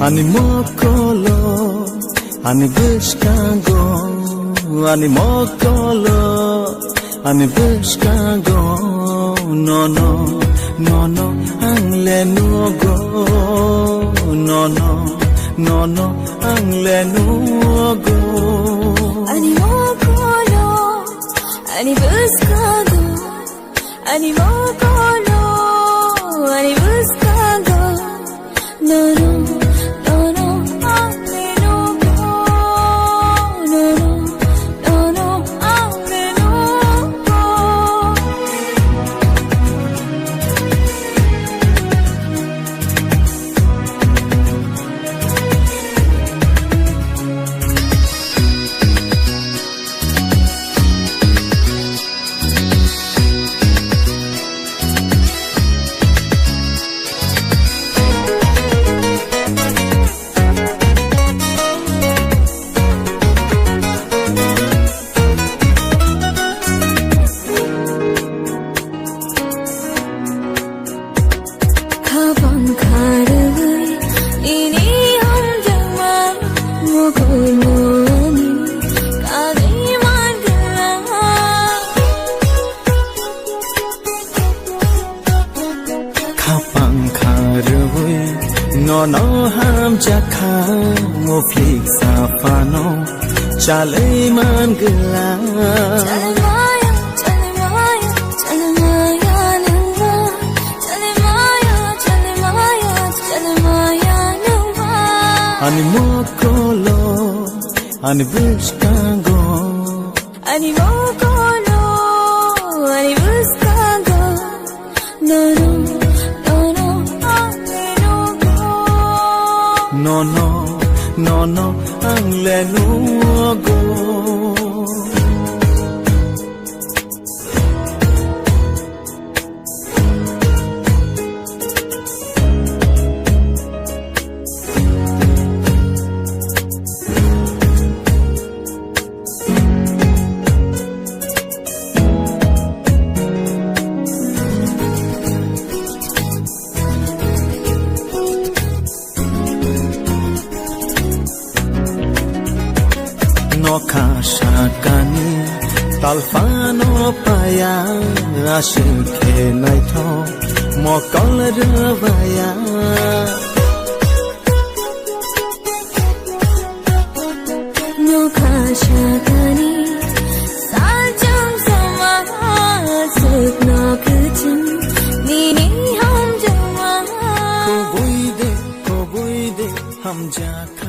Ani mokolo, ani bishkango, ani mokolo, ani bishkango. No no, no no, angle no go. No no, no no, angle no go. Ani mokolo, ani bishkango, ani mokolo, ani bishkango. No no. No no ham jakha mo phik sa phano chale man gla ani mokolo ani bishkango ani mokolo ani bishkango no no No no, no no, angle no go. Nokhashakani talfano paya ashikhe naitho mokol ravaya Nokhashakani sajam sama sukna kuchim nini ham jama ko buide ham jakha